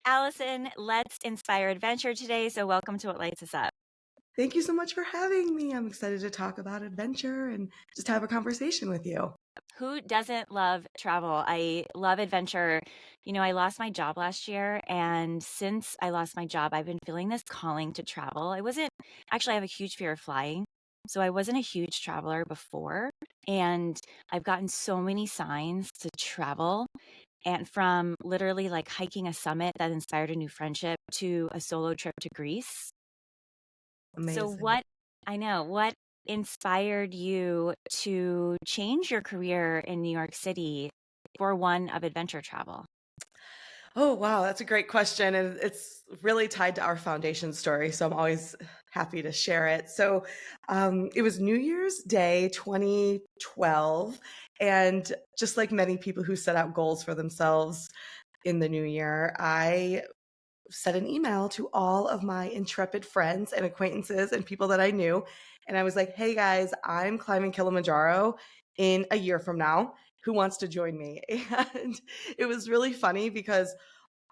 Allison. Let's inspire adventure today. So, welcome to What Lights Us Up. Thank you so much for having me. I'm excited to talk about adventure and just have a conversation with you. Who doesn't love travel? I love adventure. I lost my job last year. And since I lost my job, I've been feeling this calling to travel. I have a huge fear of flying. So, I wasn't a huge traveler before. And I've gotten so many signs to travel. And from literally like hiking a summit that inspired a new friendship to a solo trip to Greece. So Amazing. what inspired you to change your career in New York City for one of adventure travel? Oh, wow. That's a great question. And it's really tied to our foundation story. So I'm always happy to share it. It was New Year's Day 2012. And just like many people who set out goals for themselves in the new year, I sent an email to all of my intrepid friends and acquaintances and people that I knew. And I was like, hey guys, I'm climbing Kilimanjaro in a year from now. Who wants to join me? And it was really funny because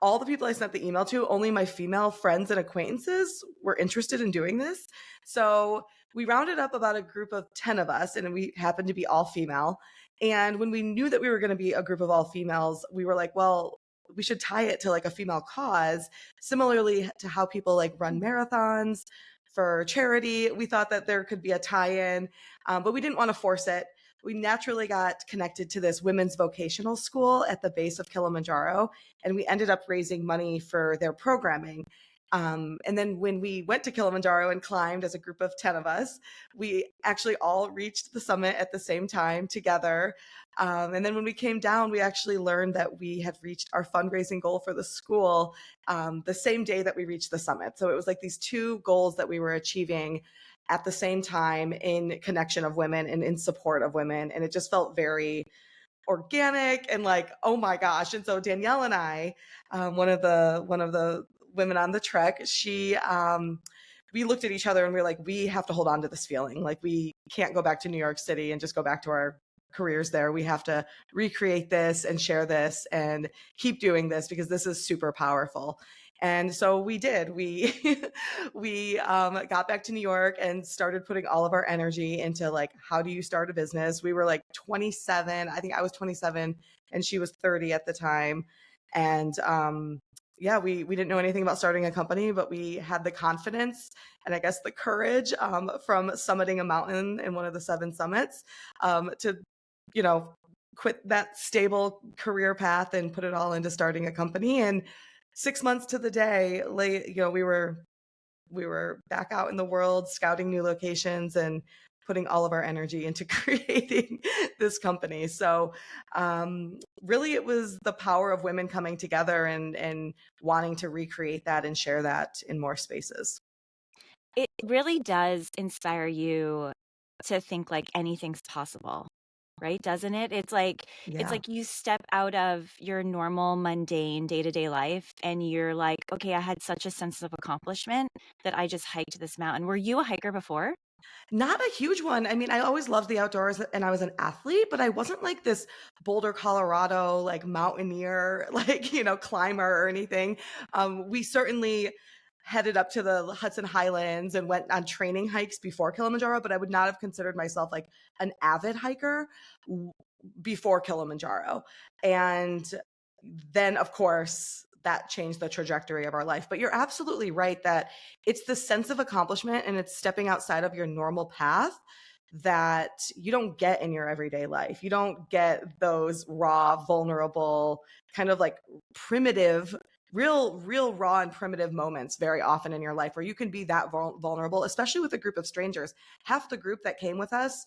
all the people I sent the email to, only my female friends and acquaintances were interested in doing this. So we rounded up about a group of 10 of us, and we happened to be all female. And when we knew that we were going to be a group of all females, we were like, well, we should tie it to like a female cause, similarly to how people like run marathons for charity. We thought that there could be a tie in, but we didn't want to force it. We naturally got connected to this women's vocational school at the base of Kilimanjaro, and we ended up raising money for their programming. And then when we went to Kilimanjaro and climbed as a group of 10 of us, we actually all reached the summit at the same time together. And then when we came down, we actually learned that we had reached our fundraising goal for the school the same day that we reached the summit. So it was like these two goals that we were achieving at the same time in connection of women and in support of women. And it just felt very organic and like, oh my gosh. And so Danielle and I, one of the women on the trek, we looked at each other and we were like, we have to hold on to this feeling. Like we can't go back to New York City and just go back to our careers there. We have to recreate this and share this and keep doing this because this is super powerful. And so we did. We we got back to New York and started putting all of our energy into like, how do you start a business? We were like 27. I think I was 27 and she was 30 at the time. And yeah, we didn't know anything about starting a company, but we had the confidence and I guess the courage from summiting a mountain in one of the 7 summits to, you know, quit that stable career path and put it all into starting a company. And 6 months to the day late, we were back out in the world scouting new locations and putting all of our energy into creating this company. So really it was the power of women coming together and wanting to recreate that and share that in more spaces. It really does inspire you to think like anything's possible, right? Doesn't it? It's Yeah. like you step out of your normal mundane day-to-day life and you're like, okay, I had such a sense of accomplishment that I just hiked this mountain. Were you a hiker before? Not a huge one. I mean, I always loved the outdoors and I was an athlete, but I wasn't like this Boulder, Colorado, like mountaineer, like, climber or anything. We certainly headed up to the Hudson Highlands and went on training hikes before Kilimanjaro, but I would not have considered myself like an avid hiker w- before Kilimanjaro. And then, of course, that changed the trajectory of our life. But you're absolutely right that it's the sense of accomplishment and it's stepping outside of your normal path that you don't get in your everyday life. You don't get those raw, vulnerable, kind of like primitive, real raw and primitive moments very often in your life where you can be that vulnerable, especially with a group of strangers. Half the group that came with us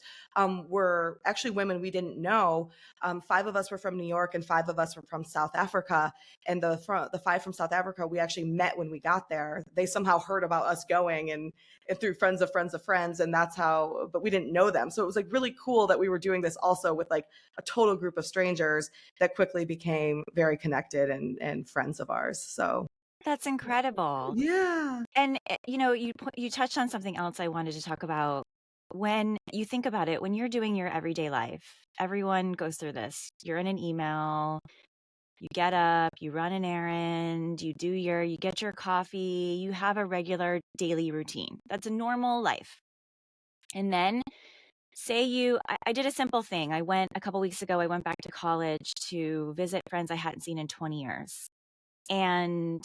were actually women we didn't know. 5 of us were from New York and 5 of us were from South Africa. And the 5 from South Africa, we actually met when we got there. They somehow heard about us going and through friends of friends of friends. And that's how, but we didn't know them. So it was like really cool that we were doing this also with like a total group of strangers that quickly became very connected and friends of ours. So That's incredible. yeah. And you touched on something else I wanted to talk about. When you think about it, when you're doing your everyday life, everyone goes through this. You're in an email, You get up, you run an errand, you get your coffee, you have a regular daily routine. That's a normal life. And then I did a simple thing. A couple weeks ago, I went back to college to visit friends I hadn't seen in 20 years. And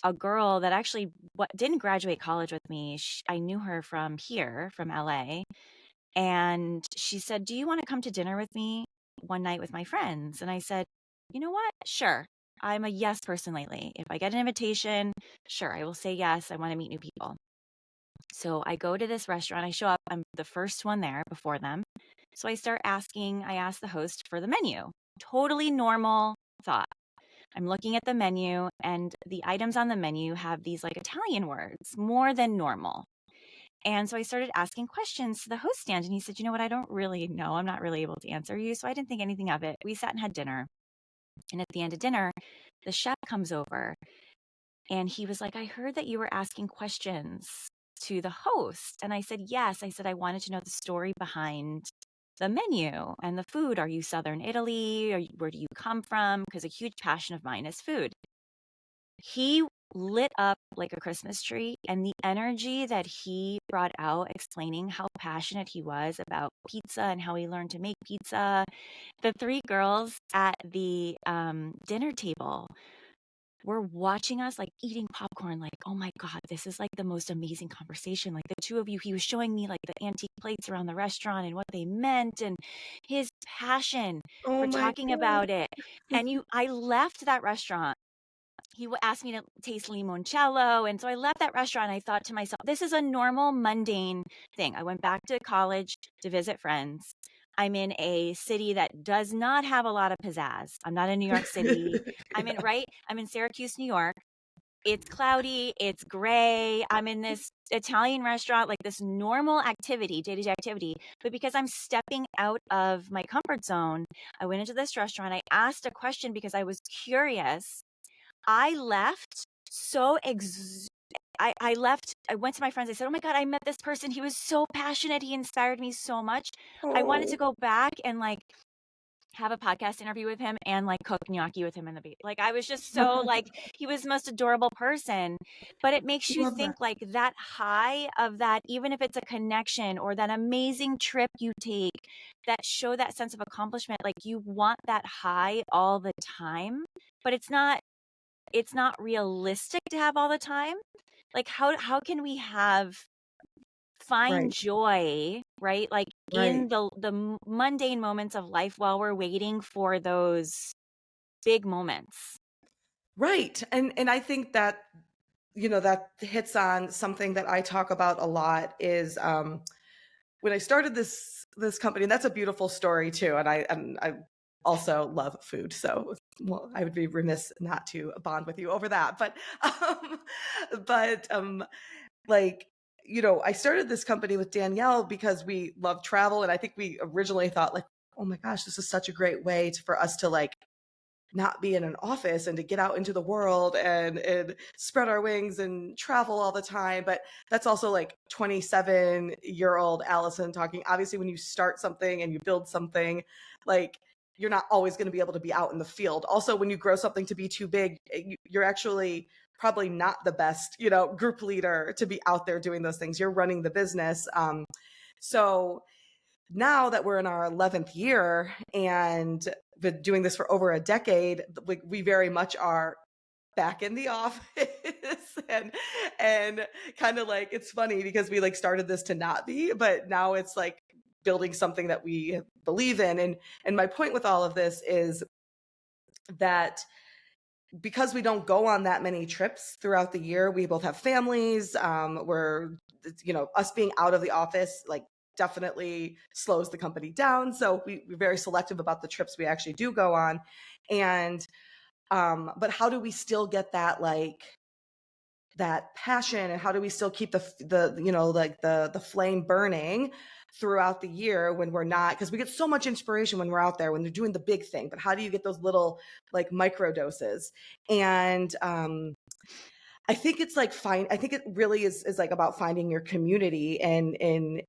a girl that actually didn't graduate college with me, I knew her from here, from LA. And she said, "Do you want to come to dinner with me one night with my friends?" And I said, "You know what? Sure. I'm a yes person lately. If I get an invitation, sure, I will say yes. I want to meet new people." So I go to this restaurant. I show up. I'm the first one there before them. So I ask the host for the menu. Totally normal thought. I'm looking at the menu, and the items on the menu have these like Italian words, more than normal. And so I started asking questions to the host stand, and he said, "You know what? I don't really know. I'm not really able to answer you." So I didn't think anything of it. We sat and had dinner. And at the end of dinner, the chef comes over and he was like, "I heard that you were asking questions to the host." And I said, "Yes." I said, "I wanted to know the story behind the menu and the food. Are you Southern Italy? Where do you come from?" Because a huge passion of mine is food. He lit up like a Christmas tree, and the energy that he brought out explaining how passionate he was about pizza and how he learned to make pizza. The three girls at the dinner table were watching us like eating popcorn, like, "Oh my God, this is like the most amazing conversation." Like the two of you, he was showing me like the antique plates around the restaurant and what they meant and his passion Oh for my talking God. about it. I left that restaurant. He asked me to taste limoncello. And so I left that restaurant. And I thought to myself, this is a normal, mundane thing. I went back to college to visit friends. I'm in a city that does not have a lot of pizzazz. I'm not in New York City. Yeah. I'm in Syracuse, New York. It's cloudy, it's gray. I'm in this Italian restaurant, like this normal activity, day-to-day activity. But because I'm stepping out of my comfort zone, I went into this restaurant. I asked a question because I was curious. I left so I left. I went to my friends. I said, "Oh my God, I met this person. He was so passionate. He inspired me so much. I wanted to Oh, go back and like have a podcast interview with him and like cook gnocchi with him in the beach." Like I was just so like he was the most adorable person. But it makes you love that. think like that high of that, even if it's a connection or that amazing trip you take that show that sense of accomplishment, like you want that high all the time, but it's not realistic to have all the time. Like how can we find Right, joy, right? Like in right, the mundane moments of life while we're waiting for those big moments. right. And I think that that hits on something that I talk about a lot is when I started this company, and that's a beautiful story too. And I also love food, so well, I would be remiss not to bond with you over that. But like I started this company with Danielle because we love travel, and I think we originally thought like, oh my gosh, this is such a great way for us to like not be in an office and to get out into the world and spread our wings and travel all the time. But that's also like 27-year-old Allison talking. Obviously, when you start something and you build something, like you're not always going to be able to be out in the field. Also, when you grow something to be too big, you're actually probably not the best, group leader to be out there doing those things. You're running the business. So now that we're in our 11th year and been doing this for over a decade, we very much are back in the office and kind of like it's funny because we like started this to not be, but now it's like building something that we believe in. And my point with all of this is that because we don't go on that many trips throughout the year, we both have families. We're, us being out of the office, like definitely slows the company down. So we're very selective about the trips we actually do go on. And, but how do we still get that, like, that passion, and how do we still keep like the flame burning throughout the year when we're not, because we get so much inspiration when we're out there when they're doing the big thing, but how do you get those little like micro doses? And I think it's like I think it really is like about finding your community and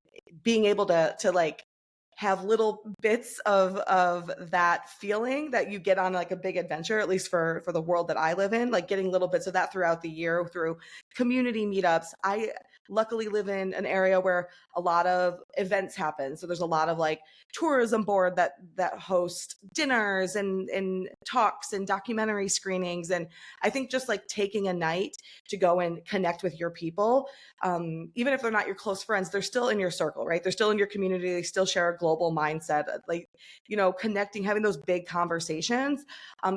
being able to like have little bits of that feeling that you get on like a big adventure, at least for the world that I live in, like getting little bits of that throughout the year through community meetups. I luckily live in an area where a lot of events happen. So there's a lot of like tourism board that host dinners and talks and documentary screenings. And I think just like taking a night to go and connect with your people, even if they're not your close friends, they're still in your circle, right? They're still in your community. They still share a global mindset, like, connecting, having those big conversations.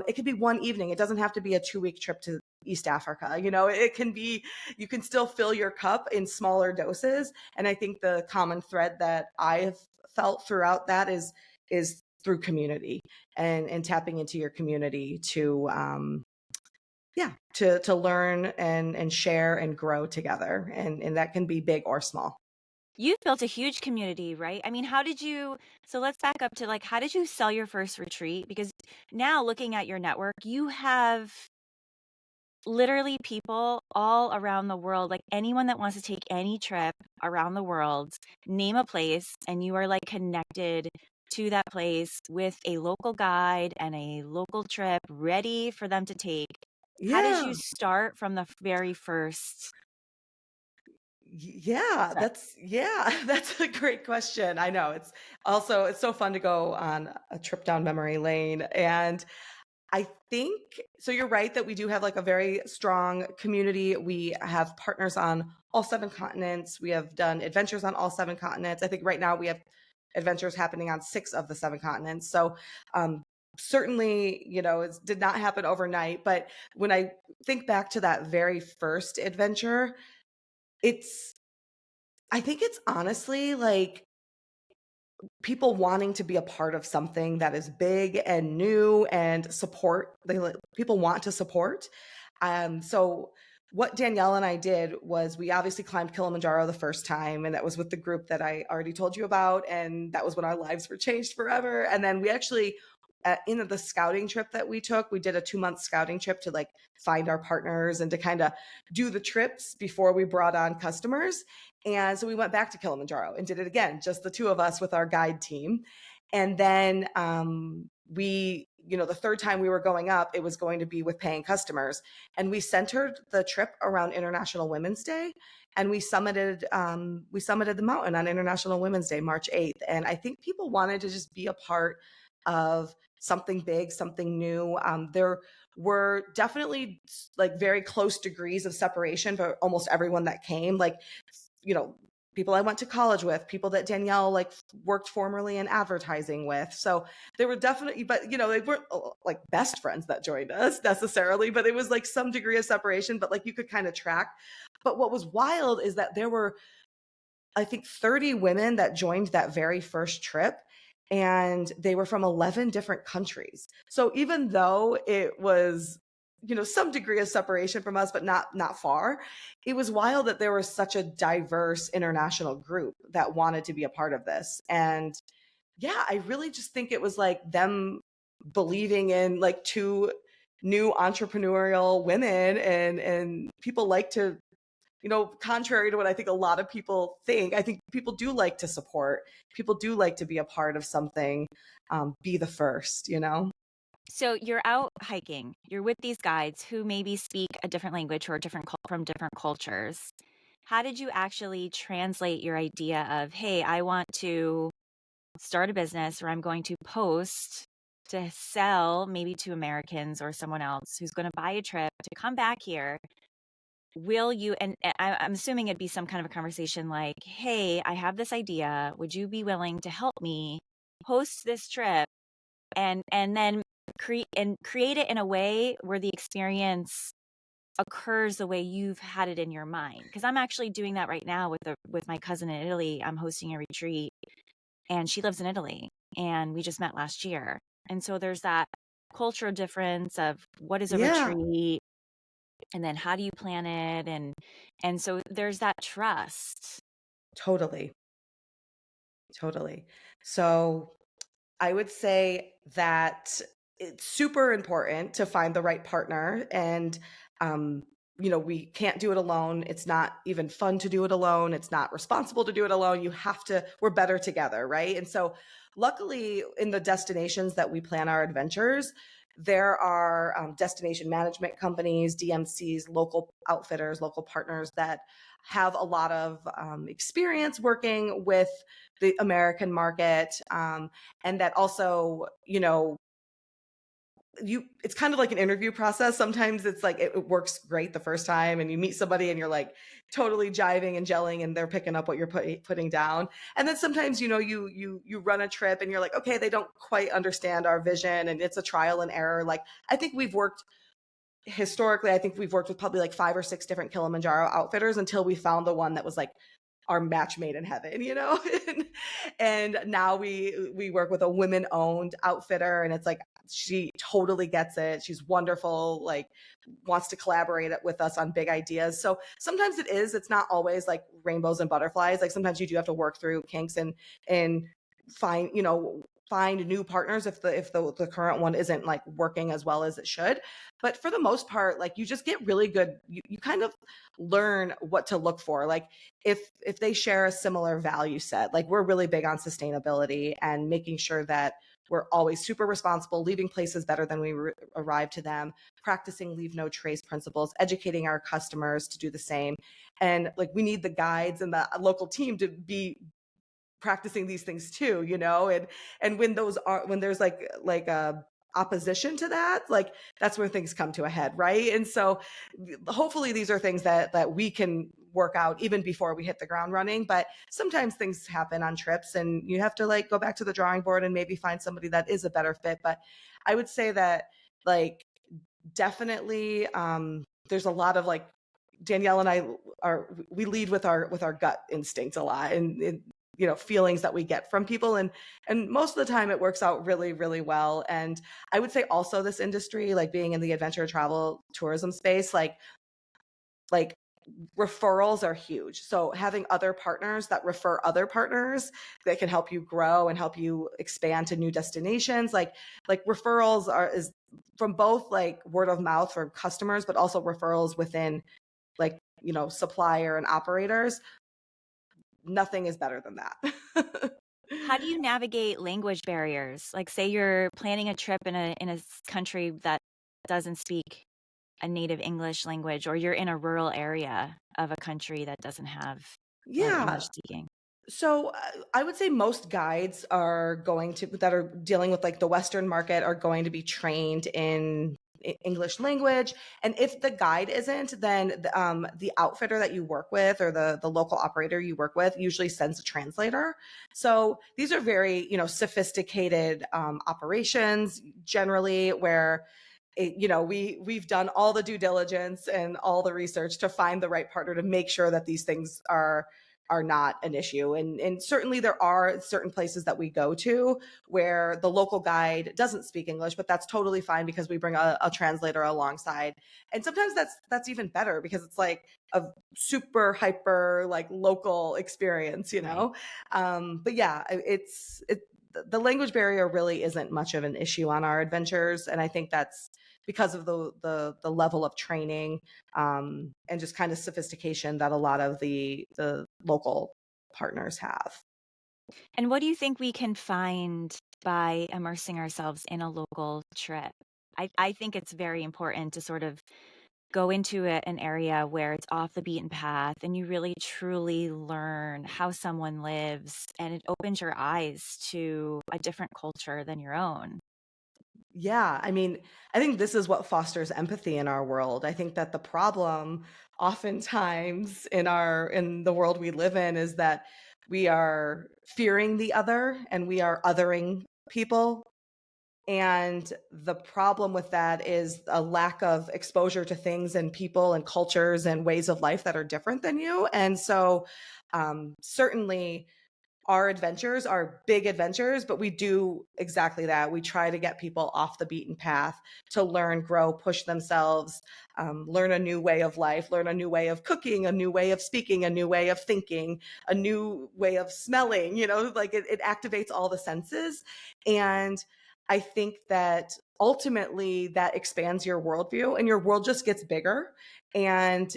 It could be one evening. It doesn't have to be a 2-week trip to East Africa. It can be, you can still fill your cup in smaller doses. And I think the common thread that I have felt throughout that is through community and tapping into your community to to learn and share and grow together. And that can be big or small. You've built a huge community, right? I mean, so let's back up to like, how did you sell your first retreat? Because now looking at your network, you have literally people all around the world, like anyone that wants to take any trip around the world, name a place, and you are like connected to that place with a local guide and a local trip ready for them to take. How did Yeah. you start from the very first Yeah, trip? that's a great question. I know it's so fun to go on a trip down memory lane. And I think so. You're right that we do have like a very strong community. We have partners on all 7 continents. We have done adventures on all 7 continents. I think right now we have adventures happening on 6 of the 7 continents. So, certainly, it did not happen overnight. But when I think back to that very first adventure, it's, I think it's honestly like people wanting to be a part of something that is big and new and support. People want to support. So what Danielle and I did was we obviously climbed Kilimanjaro the first time, and that was with the group that I already told you about, and that was when our lives were changed forever. And then we actually, in the scouting trip that we took, we did a 2-month scouting trip to like find our partners and to kind of do the trips before we brought on customers. And so we went back to Kilimanjaro and did it again, just the two of us with our guide team. And then the third time we were going up, it was going to be with paying customers. And we centered the trip around International Women's Day. And we summited the mountain on International Women's Day, March 8th. And I think people wanted to just be a part of something big, something new. There were definitely like very close degrees of separation for almost everyone that came. Like, people I went to college with, people that Danielle like worked formerly in advertising with. So there were definitely, but they weren't like best friends that joined us necessarily, but it was like some degree of separation, but like you could kind of track. But what was wild is that there were, I think, 30 women that joined that very first trip, and they were from 11 different countries. So even though it was, some degree of separation from us, but not far, it was wild that there was such a diverse international group that wanted to be a part of this. And yeah, I really just think it was like them believing in like two new entrepreneurial women, and people like to, contrary to what I think a lot of people think, I think people do like to support. People do like to be a part of something, be the first. So you're out hiking. You're with these guides who maybe speak a different language or from different cultures. How did you actually translate your idea of, hey, I want to start a business where I'm going to post to sell maybe to Americans or someone else who's going to buy a trip to come back here? Will you, and I'm assuming it'd be some kind of a conversation like, hey, I have this idea. Would you be willing to help me host this trip and then create it in a way where the experience occurs the way you've had it in your mind? Because I'm actually doing that right now with my cousin in Italy. I'm hosting a retreat, and she lives in Italy, and we just met last year. And so there's that cultural difference of what is a Yeah, retreat, and then how do you plan it, and so there's that trust. totally. Totally. So I would say that it's super important to find the right partner. And we can't do it alone. It's not even fun to do it alone. It's not responsible to do it alone. We're better together, right? And so luckily in the destinations that we plan our adventures, there are destination management companies, DMCs, local outfitters, local partners that have a lot of experience working with the American market, and that also, it's kind of like an interview process. Sometimes it's like it works great the first time and you meet somebody and you're like totally jiving and gelling and they're picking up what you're putting down. And then sometimes, you run a trip and you're like, okay, they don't quite understand our vision, and it's a trial and error. Like, I think we've worked with probably like 5 or 6 different Kilimanjaro outfitters until we found the one that was like our match made in heaven, and now we work with a women-owned outfitter, and it's like she totally gets it. She's wonderful, like wants to collaborate with us on big ideas. So sometimes it's not always like rainbows and butterflies. Like sometimes you do have to work through kinks and find new partners if the current one isn't like working as well as it should. But for the most part, like you just get really good, you kind of learn what to look for. Like if they share a similar value set, like we're really big on sustainability and making sure that we're always super responsible, leaving places better than we arrive to them, practicing leave no trace principles, educating our customers to do the same. And like we need the guides and the local team to be practicing these things too, and when there's like a opposition to that, like that's where things come to a head, right? And so hopefully these are things that we can work out even before we hit the ground running. But sometimes things happen on trips and you have to like go back to the drawing board and maybe find somebody that is a better fit. But I would say that like definitely there's a lot of like Danielle and I we lead with our gut instinct a lot, and feelings that we get from people, and most of the time it works out really, really well. And I would say also this industry, like being in the adventure travel tourism space, like referrals are huge. So having other partners that refer other partners that can help you grow and help you expand to new destinations, like referrals is from both like word of mouth from customers, but also referrals within like supplier and operators. Nothing is better than that. How do you navigate language barriers? Like say you're planning a trip in a country that doesn't speak a native English language, or you're in a rural area of a country that doesn't have English Yeah. speaking. So I would say most guides that are dealing with like the Western market are going to be trained in English language. And if the guide isn't, then the outfitter that you work with or the local operator you work with usually sends a translator. So these are very, sophisticated operations generally, where we've done all the due diligence and all the research to find the right partner to make sure that these things are not an issue. And certainly there are certain places that we go to where the local guide doesn't speak English, but that's totally fine because we bring a translator alongside. And sometimes that's even better because it's like a super hyper like local experience, Right. But yeah, the language barrier really isn't much of an issue on our adventures. And I think that's because of the level of training and just kind of sophistication that a lot of the local partners have. And what do you think we can find by immersing ourselves in a local trip? I think it's very important to sort of go into an area where it's off the beaten path and you really truly learn how someone lives, and it opens your eyes to a different culture than your own. Yeah, I mean, I think this is what fosters empathy in our world. I think that the problem oftentimes in the world we live in is that we are fearing the other and we are othering people. And the problem with that is a lack of exposure to things and people and cultures and ways of life that are different than you. And so certainly our adventures are big adventures, but we do exactly that. We try to get people off the beaten path to learn, grow, push themselves, learn a new way of life, learn a new way of cooking, a new way of speaking, a new way of thinking, a new way of smelling, like it activates all the senses. And I think that ultimately that expands your worldview and your world just gets bigger, and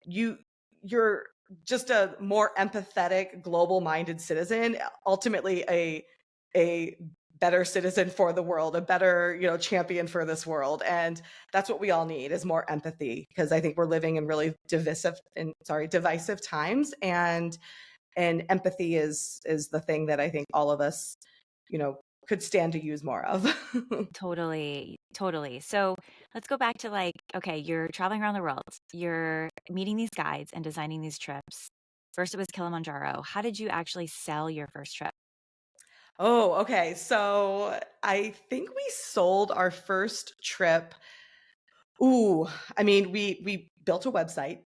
you you're just a more empathetic, global minded citizen, ultimately a better citizen for the world, a better, champion for this world. And that's what we all need, is more empathy, because I think we're living in really divisive times, and empathy is the thing that I think all of us, could stand to use more of. Totally, totally. So let's go back to like, okay, you're traveling around the world, you're meeting these guides and designing these trips. First, it was Kilimanjaro. How did you actually sell your first trip? Oh, okay. So I think we sold our first trip. Ooh, I mean, we built a website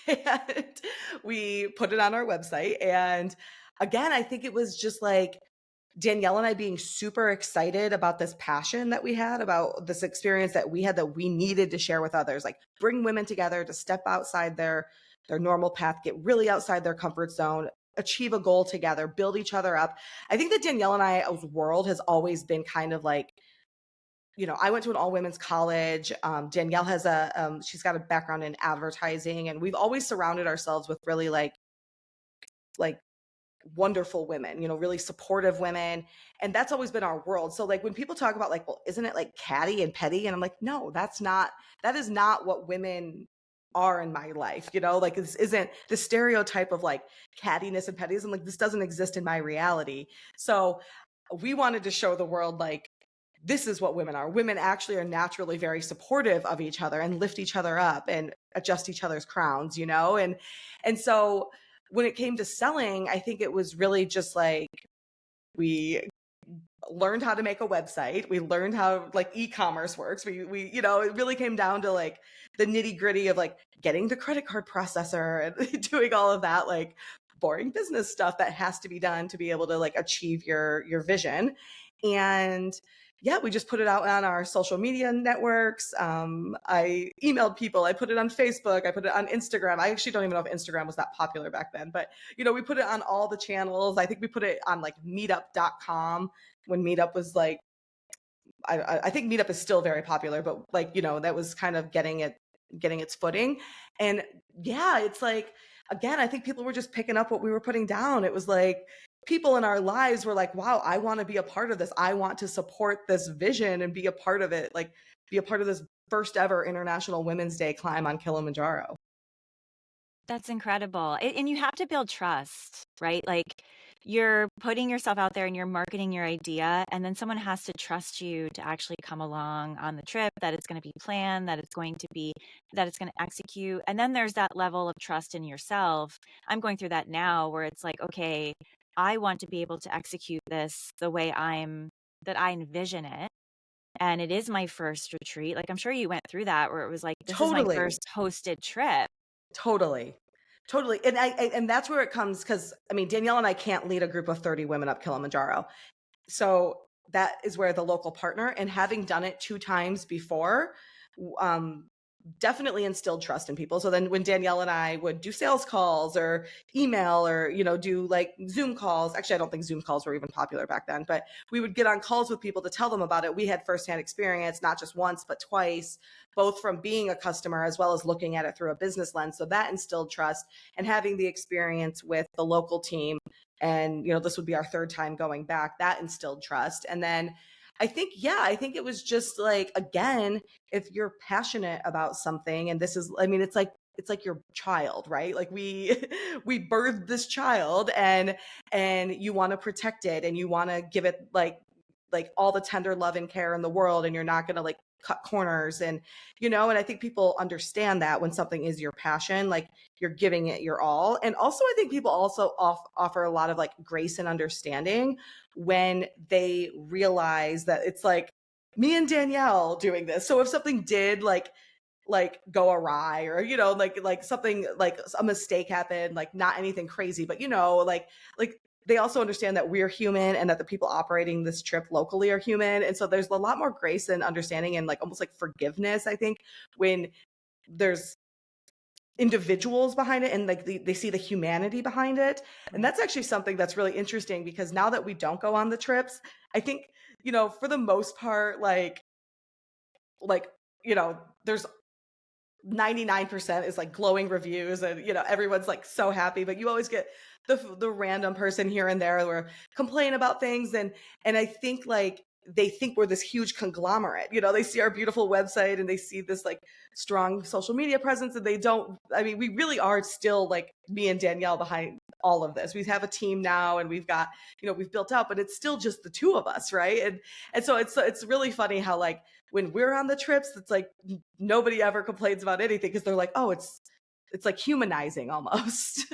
and we put it on our website. And again, I think it was just like Danielle and I being super excited about this passion that we had, about this experience that we had, that we needed to share with others, like bring women together to step outside their normal path, get really outside their comfort zone, achieve a goal together, build each other up. I think that Danielle and I's world has always been kind of like, I went to an all women's college. Danielle has she's got a background in advertising, and we've always surrounded ourselves with really like wonderful women, really supportive women. And that's always been our world. So like when people talk about like, well, isn't it like catty and petty? And I'm like, no, that is not what women are in my life. Like this isn't the stereotype of like cattiness and pettiness. I'm like, this doesn't exist in my reality. So we wanted to show the world like, this is what women are. Women actually are naturally very supportive of each other and lift each other up and adjust each other's crowns, and so when it came to selling, I think it was really just like we learned how to make a website. We learned how like e-commerce works. It really came down to like the nitty gritty of like getting the credit card processor and doing all of that, like boring business stuff that has to be done to be able to like achieve your vision. And yeah, we just put it out on our social media networks. I emailed people. I put it on Facebook. I put it on Instagram. I actually don't even know if Instagram was that popular back then, but we put it on all the channels. I think we put it on like meetup.com when Meetup was like, I think Meetup is still very popular, but like, that was kind of getting its footing. And yeah, it's like, again, I think people were just picking up what we were putting down. It was like people in our lives were like, wow, I want to be a part of this. I want to support this vision and be a part of it. Like be a part of this first ever International Women's Day climb on Kilimanjaro. That's incredible. And you have to build trust, right? Like you're putting yourself out there and you're marketing your idea, and then someone has to trust you to actually come along on the trip, that it's going to be planned, that it's going to execute. And then there's that level of trust in yourself. I'm going through that now where it's like, okay, I want to be able to execute this the way that I envision it. And it is my first retreat. Like I'm sure you went through that where it was like, this is my Totally. first hosted trip. Totally. Totally. And that's where it comes, because I mean, Danielle and I can't lead a group of 30 women up Kilimanjaro. So that is where the local partner, and having done it 2 times before, um, definitely instilled trust in people. So then when Danielle and I would do sales calls or email or, do like Zoom calls, actually, I don't think Zoom calls were even popular back then, but we would get on calls with people to tell them about it. We had firsthand experience, not just once, but twice, both from being a customer as well as looking at it through a business lens. So that instilled trust, and having the experience with the local team. And, this would be our 3rd time going back. That instilled trust. And then I think it was just like, again, if you're passionate about something, and this is, I mean, it's like your child, right? Like we we birthed this child, and you want to protect it, and you want to give it like all the tender love and care in the world, and you're not going to like cut corners, and and I think people understand that when something is your passion, like you're giving it your all. And also I think people also offer a lot of like grace and understanding when they realize that it's like me and Danielle doing this. So if something did like go awry, or like something, like a mistake happened, like not anything crazy, but like they also understand that we're human, and that the people operating this trip locally are human. And so there's a lot more grace and understanding, and like almost like forgiveness, I think, when there's individuals behind it, and like they see the humanity behind it. And that's actually something that's really interesting, because now that we don't go on the trips, I think for the most part, like, there's 99% is like glowing reviews, and everyone's like so happy, but you always get the random person here and there where complain about things, and I think like they think we're this huge conglomerate. They see our beautiful website and they see this like strong social media presence, and they don't, I mean, we really are still like me and Danielle behind all of this. We have a team now, and we've got, we've built out, but it's still just the two of us, right? And so it's really funny how like when we're on the trips, it's like nobody ever complains about anything because they're like, oh, it's like humanizing almost.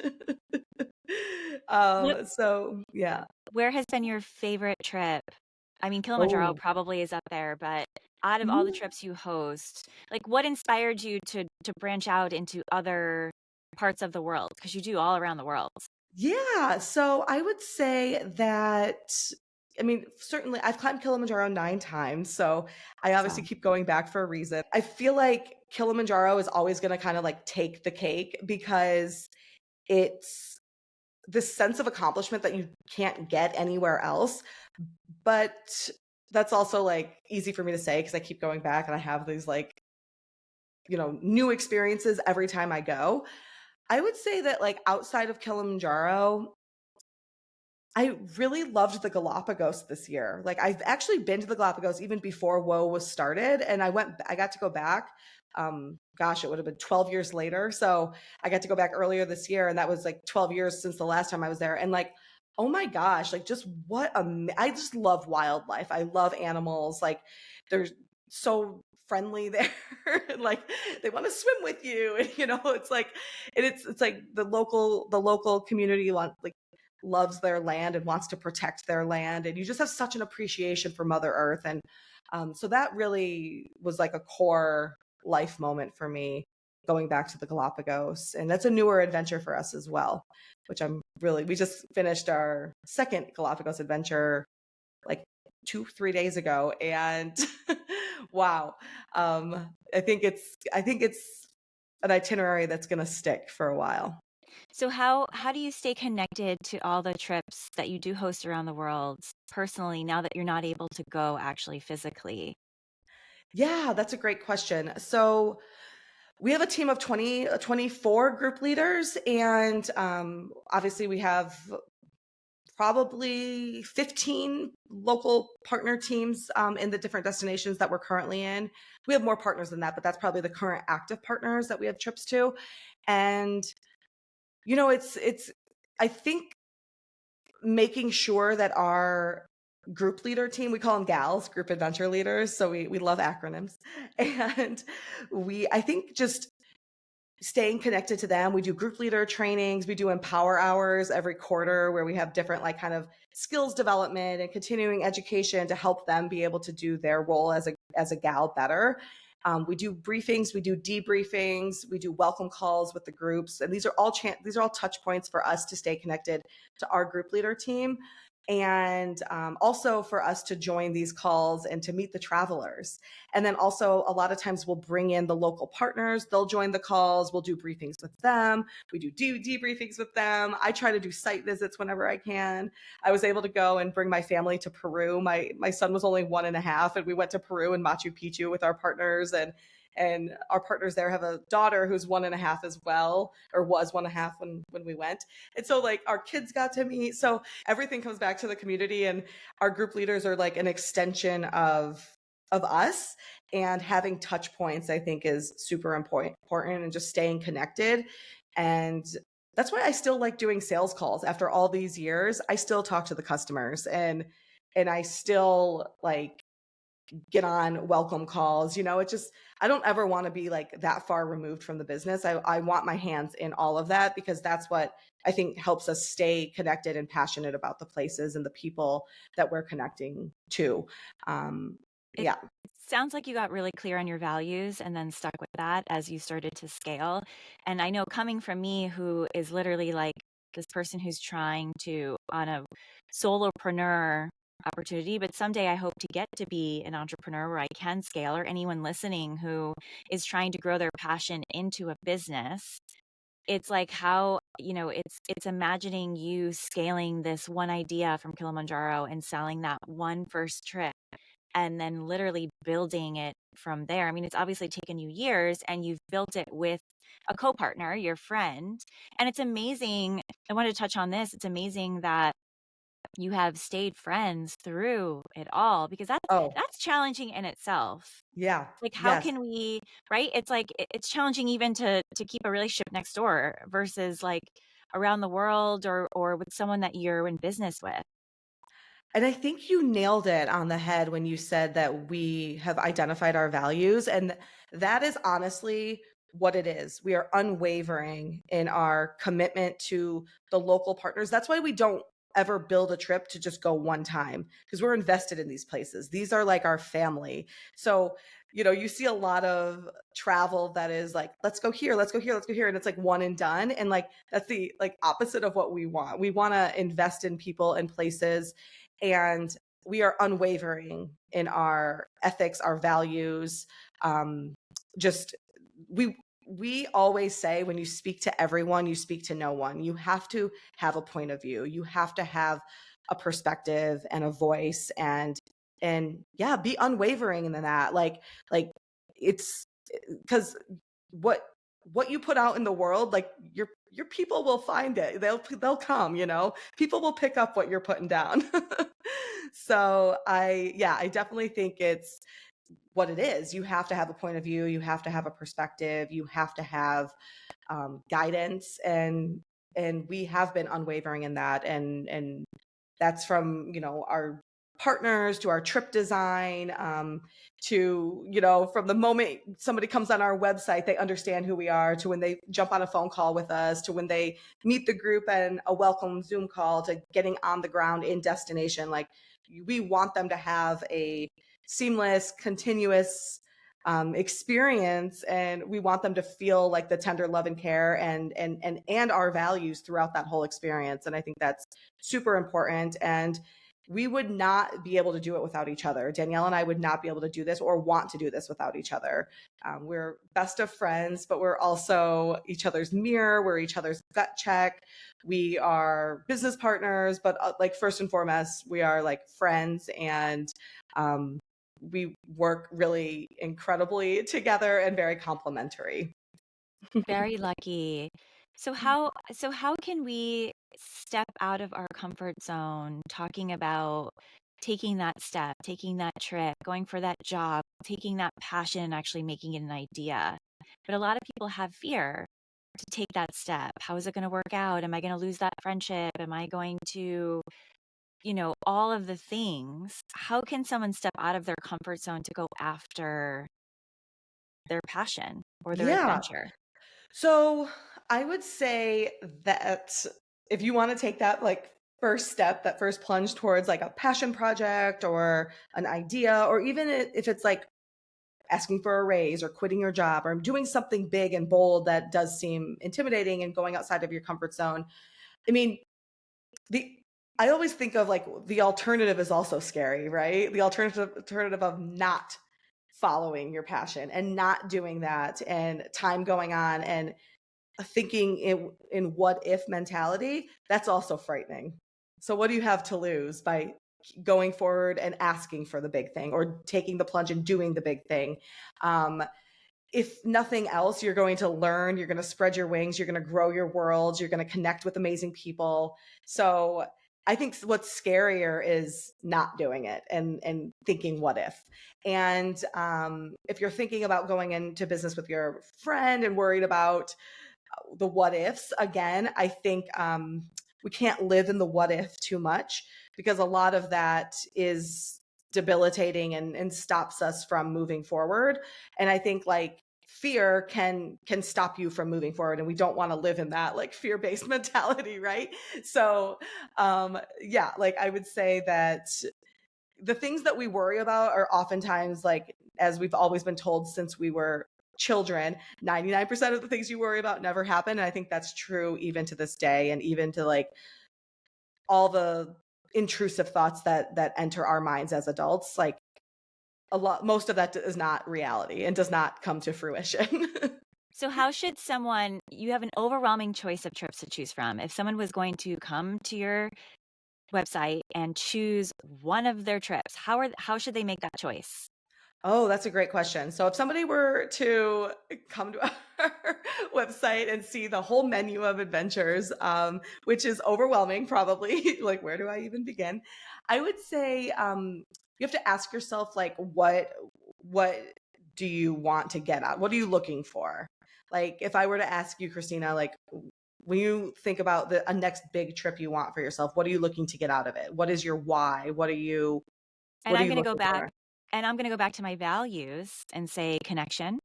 What So yeah. Where has been your favorite trip? I mean, Kilimanjaro Oh, probably is up there, but out of all the mm, trips you host, like what inspired you to branch out into other parts of the world? Because you do all around the world. yeah. So I would say that, I mean, certainly I've climbed Kilimanjaro 9 times. So I obviously So keep going back for a reason. I feel like Kilimanjaro is always going to kind of like take the cake because it's this sense of accomplishment that you can't get anywhere else. But that's also like easy for me to say because I keep going back and I have these like, new experiences every time I go. I would say that like outside of Kilimanjaro, I really loved the Galapagos this year. Like I've actually been to the Galapagos even before WOA was started, and I got to go back. Gosh, it would have been 12 years later. So I got to go back earlier this year, and that was like 12 years since the last time I was there. And like, oh my gosh, like just I just love wildlife. I love animals. Like they're so friendly there. And like they want to swim with you. And it's like, and it's like the local community like loves their land and wants to protect their land, and you just have such an appreciation for Mother Earth. And so that really was like a core life moment for me, going back to the Galapagos. And that's a newer adventure for us as well, which we just finished our second Galapagos adventure like 2-3 days ago. And wow. I think it's an itinerary that's going to stick for a while. So how do you stay connected to all the trips that you do host around the world personally now that you're not able to go actually physically? Yeah, that's a great question. So we have a team of 24 group leaders, and obviously we have probably 15 local partner teams in the different destinations that we're currently in. We have more partners than that, but that's probably the current active partners that we have trips to. And it's I think making sure that our group leader team, we call them gals, group adventure leaders, so we love acronyms. And I think just staying connected to them. We do group leader trainings. We do empower hours every quarter where we have different like kind of skills development and continuing education to help them be able to do their role as a gal better. We do briefings, we do debriefings, we do welcome calls with the groups, and these are all touch points for us to stay connected to our group leader team, and also for us to join these calls and to meet the travelers. And then also a lot of times we'll bring in the local partners. They'll join the calls. We'll do briefings with them. We do debriefings with them. I try to do site visits whenever I can. I was able to go and bring my family to Peru. My son was only 1.5, and we went to Peru and Machu Picchu with our partners. And our partners there have a daughter who's 1.5 as well, or was 1.5 when we went. And so like our kids got to meet. So everything comes back to the community, and our group leaders are like an extension of us. And having touch points, I think, is super important, and just staying connected. And that's why I still like doing sales calls after all these years. I still talk to the customers, and I still like get on welcome calls. It just, I don't ever want to be like that far removed from the business. I want my hands in all of that because that's what I think helps us stay connected and passionate about the places and the people that we're connecting to. Um, It yeah. sounds like you got really clear on your values and then stuck with that as you started to scale. And I know coming from me, who is literally like this person who's trying to on a solopreneur opportunity, but someday I hope to get to be an entrepreneur where I can scale, or anyone listening who is trying to grow their passion into a business. it's like how, it's imagining you scaling this one idea from Kilimanjaro and selling that one first trip and then literally building it from there. I mean, it's obviously taken you years and you've built it with a co-partner, your friend. And it's amazing. I wanted to touch on this. It's amazing that you have stayed friends through it all, because Oh, that's challenging in itself. yeah. Like, how Yes. can we, right? It's like it's challenging even to keep a relationship next door versus like around the world or with someone that you're in business with. And I think you nailed it on the head when you said that we have identified our values. And that is honestly what it is. We are unwavering in our commitment to the local partners. That's why we don't ever build a trip to just go one time, because we're invested in these places. These are like our family. So, you see a lot of travel that is like, let's go here, let's go here, let's go here. And it's like one and done. And like, that's the like opposite of what we want. We want to invest in people and places, and we are unwavering in our ethics, our values. Just we always say, when you speak to everyone, you speak to no one. You have to have a point of view. You have to have a perspective and a voice, and yeah, be unwavering in that. Like it's because what what you put out in the world, like your people will find it. They'll come, people will pick up what you're putting down. So I definitely think it's what it is. You have to have a point of view, you have to have a perspective, you have to have guidance, and we have been unwavering in that, and that's from our partners to our trip design, to from the moment somebody comes on our website, they understand who we are, to when they jump on a phone call with us, to when they meet the group and a welcome Zoom call, to getting on the ground in destination. Like, we want them to have a seamless, continuous experience, and we want them to feel like the tender love and care and our values throughout that whole experience. And I think that's super important. And we would not be able to do it without each other. Danielle and I would not be able to do this or want to do this without each other. We're best of friends, but we're also each other's mirror. We're each other's gut check. We are business partners, but like, first and foremost, we are like friends, and we work really incredibly together and very complementary. Very lucky. So how can we step out of our comfort zone, talking about taking that step, taking that trip, going for that job, taking that passion and actually making it an idea? But a lot of people have fear to take that step. How is it going to work out? Am I going to lose that friendship? Am I going to, all of the things? How can someone step out of their comfort zone to go after their passion or their Yeah. adventure? So I would say that if you want to take that like first step, that first plunge towards like a passion project or an idea, or even if it's like asking for a raise or quitting your job or doing something big and bold that does seem intimidating and going outside of your comfort zone. I mean, the I always think of like the alternative is also scary, right? The alternative of not following your passion and not doing that, and time going on, and thinking in what if mentality, that's also frightening. So what do you have to lose by going forward and asking for the big thing, or taking the plunge and doing the big thing? Um, if nothing else, you're going to learn, you're going to spread your wings, you're going to grow your world, you're going to connect with amazing people. So I think what's scarier is not doing it and thinking what if. And if you're thinking about going into business with your friend and worried about the what ifs, again, I think we can't live in the what if too much, because a lot of that is debilitating and stops us from moving forward. And I think like fear can stop you from moving forward, and we don't want to live in that like fear-based mentality, right? So yeah, like I would say that the things that we worry about are oftentimes, like, as we've always been told since we were children, 99% of the things you worry about never happen. And I think that's true even to this day, and even to like all the intrusive thoughts that enter our minds as adults. Like, most of that is not reality and does not come to fruition. So how should someone, you have an overwhelming choice of trips to choose from. If someone was going to come to your website and choose one of their trips, how should they make that choice? Oh, that's a great question. So if somebody were to come to our website and see the whole menu of adventures, which is overwhelming, probably, like where do I even begin? I would say you have to ask yourself, like, what do you want to get out? What are you looking for? Like, if I were to ask you, Christina, like, when you think about a next big trip you want for yourself, what are you looking to get out of it? What is your why? And What are I'm you going to go looking back for? and I'm going to go back to my values and say connection,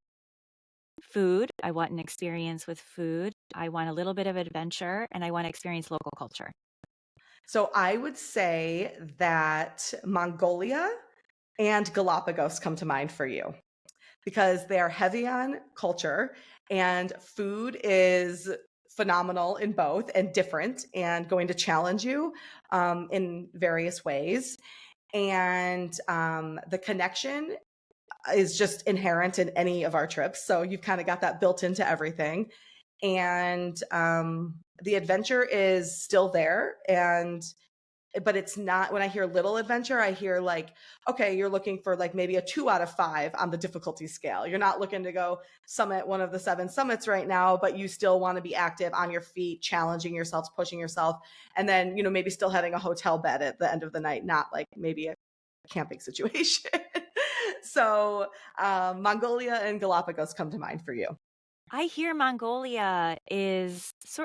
food. I want an experience with food. I want a little bit of adventure and I want to experience local culture. So I would say that Mongolia and Galapagos come to mind for you because they are heavy on culture and food is phenomenal in both and different and going to challenge you in various ways. And the connection is just inherent in any of our trips. So you've kind of got that built into everything. And the adventure is still there. But it's not, when I hear little adventure, I hear like, okay, you're looking for like maybe a 2 out of 5 on the difficulty scale. You're not looking to go summit one of the 7 summits right now, but you still want to be active on your feet, challenging yourself, pushing yourself. And then, maybe still having a hotel bed at the end of the night, not like maybe a camping situation. So Mongolia and Galapagos come to mind for you. I hear Mongolia it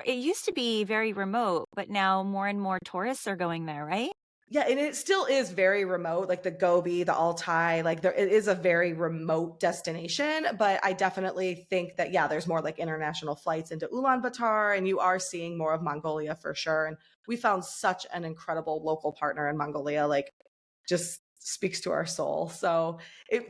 used to be very remote, but now more and more tourists are going there, right? Yeah, and it still is very remote, like the Gobi, the Altai, like it is a very remote destination. But I definitely think that, yeah, there's more like international flights into Ulaanbaatar, and you are seeing more of Mongolia for sure. And we found such an incredible local partner in Mongolia, like just speaks to our soul. So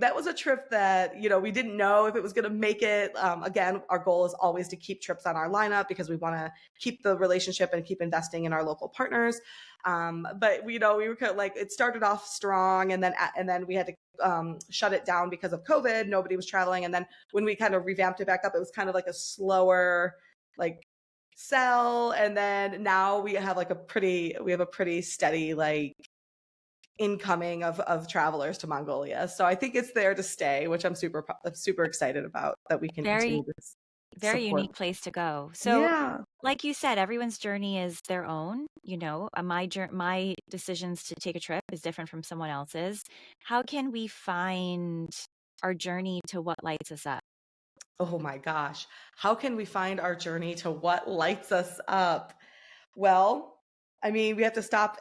that was a trip that, we didn't know if it was going to make it. Again, our goal is always to keep trips on our lineup because we want to keep the relationship and keep investing in our local partners. But we were kind of like, it started off strong and then we had to shut it down because of COVID. Nobody was traveling. And then when we kind of revamped it back up, it was kind of like a slower, like sell. And then now we have a pretty steady, like incoming of travelers to Mongolia. So I think it's there to stay, which I'm super excited about that we can Very, continue to very support. unique place to go. So, Yeah. like you said, everyone's journey is their own. My decisions to take a trip is different from someone else's. How can we find our journey to what lights us up? Oh my gosh. How can we find our journey to what lights us up? Well, I mean, we have to stop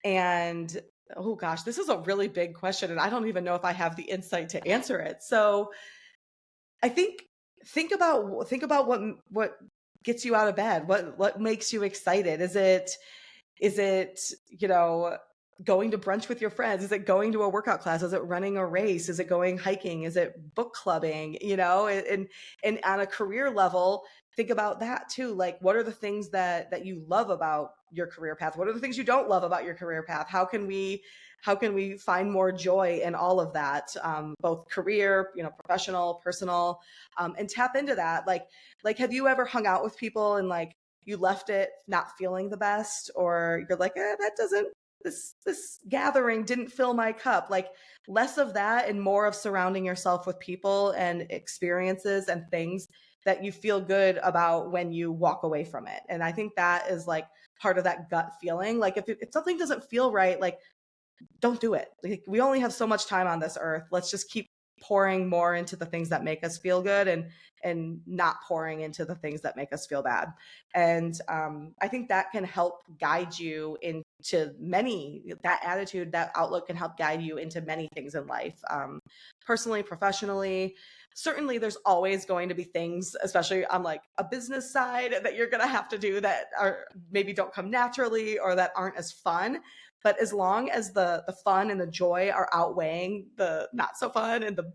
and oh gosh, this is a really big question and I don't even know if I have the insight to answer it. So, I think about what gets you out of bed. What makes you excited? Is it going to brunch with your friends? Is it going to a workout class? Is it running a race? Is it going hiking? Is it book clubbing? And on a career level, think about that too. Like, what are the things that you love about your career path? What are the things you don't love about your career path? How can we find more joy in all of that, both career, professional, personal, and tap into that. Like, have you ever hung out with people and like you left it not feeling the best, or you're like, that doesn't, this gathering didn't fill my cup. Like, less of that and more of surrounding yourself with people and experiences and things that you feel good about when you walk away from it. And I think that is like part of that gut feeling. Like, if something doesn't feel right, like, don't do it. Like, we only have so much time on this earth. Let's just keep pouring more into the things that make us feel good and not pouring into the things that make us feel bad. And I think that can help guide you into that attitude, that outlook can help guide you into many things in life, personally, professionally. Certainly there's always going to be things, especially on like a business side, that you're going to have to do that are maybe don't come naturally or that aren't as fun. But as long as the fun and the joy are outweighing the not so fun and the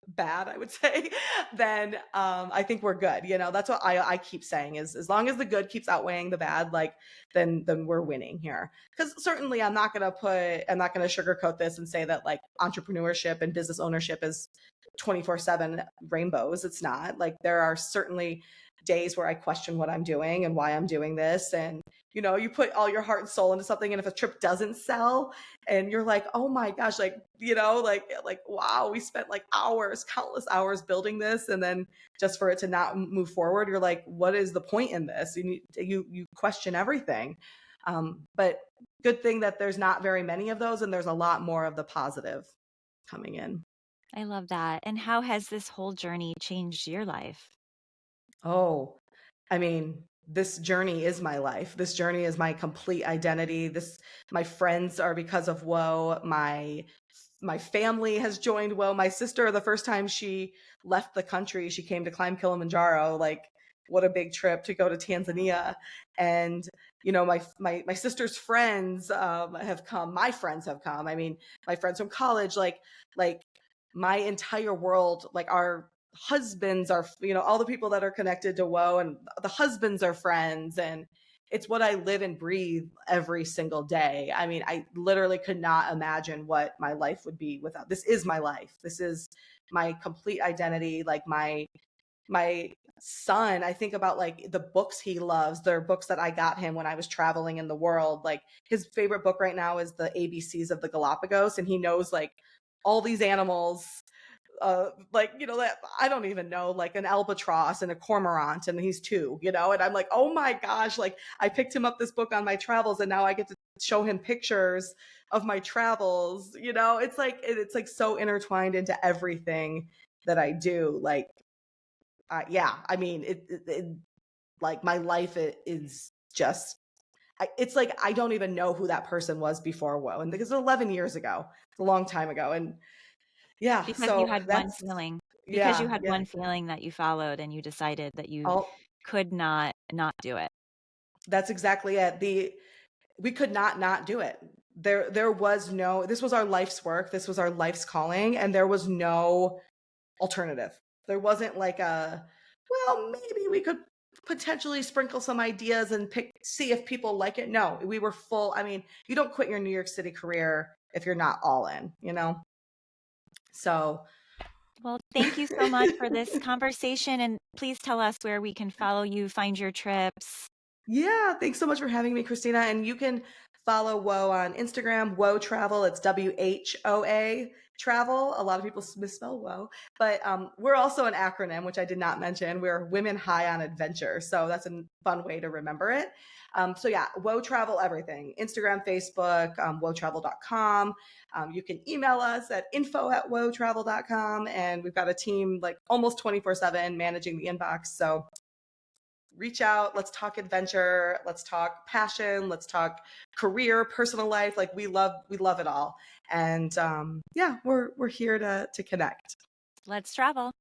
bad, I would say, then I think we're good. That's what I keep saying is, as long as the good keeps outweighing the bad, like then we're winning here. Because certainly I'm not gonna sugarcoat this and say that like entrepreneurship and business ownership is 24/7 rainbows. It's not. Like, there are certainly days where I question what I'm doing and why I'm doing this. And, you put all your heart and soul into something. And if a trip doesn't sell and you're like, oh my gosh, like, wow, we spent like hours, countless hours building this. And then just for it to not move forward, you're like, what is the point in this? You question everything. But good thing that there's not very many of those, and there's a lot more of the positive coming in. I love that. And how has this whole journey changed your life? Oh, I mean, this journey is my life. This journey is my complete identity. My friends are because of Whoa. My family has joined Whoa. My sister, the first time she left the country, she came to climb Kilimanjaro. Like, what a big trip to go to Tanzania. And my sister's friends have come. My friends have come. I mean, my friends from college, like my entire world, like our husbands are, all the people that are connected to Whoa, and the husbands are friends, and it's what I live and breathe every single day. I mean, I literally could not imagine what my life would be without. This is my life. This is my complete identity. Like, my son, I think about like the books he loves. They're books that I got him when I was traveling in the world. Like, his favorite book right now is the ABCs of the Galapagos, and he knows like all these animals, that I don't even know, like an albatross and a cormorant, and he's 2, and I'm like, oh my gosh, like, I picked him up this book on my travels, and now I get to show him pictures of my travels. It's like so intertwined into everything that I do. Like, yeah, I mean, like, my life is just, it's like, I don't even know who that person was before Whoa. And because 11 years ago, it's a long time ago. And yeah, Because you so had one that's, feeling. Because you yeah, had yeah. one feeling that you followed and you decided that you All could not do it. That's exactly it. We could not do it. There was no, this was our life's work. This was our life's calling, and there was no alternative. There wasn't like well, maybe we could potentially sprinkle some ideas and see if people like it. No, we were full. I mean, you don't quit your New York City career if you're not all in. So Well, thank you so much for this conversation. And please tell us where we can follow you, find your trips. yeah, thanks so much for having me, Christina. And you can follow Whoa on Instagram, Whoa Travel. It's WHOA Travel. A lot of people misspell Whoa, but we're also an acronym, which I did not mention. We're Women High on Adventure. So that's a fun way to remember it. So yeah, Whoa Travel everything. Instagram, Facebook, whoatravel.com. You can email us at info@whoatravel.com. And we've got a team like almost 24/7 managing the inbox. So reach out, let's talk adventure, let's talk passion, let's talk career, personal life. Like, we love it all. And yeah, we're here to connect. Let's travel.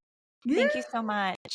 Yeah. Thank you so much.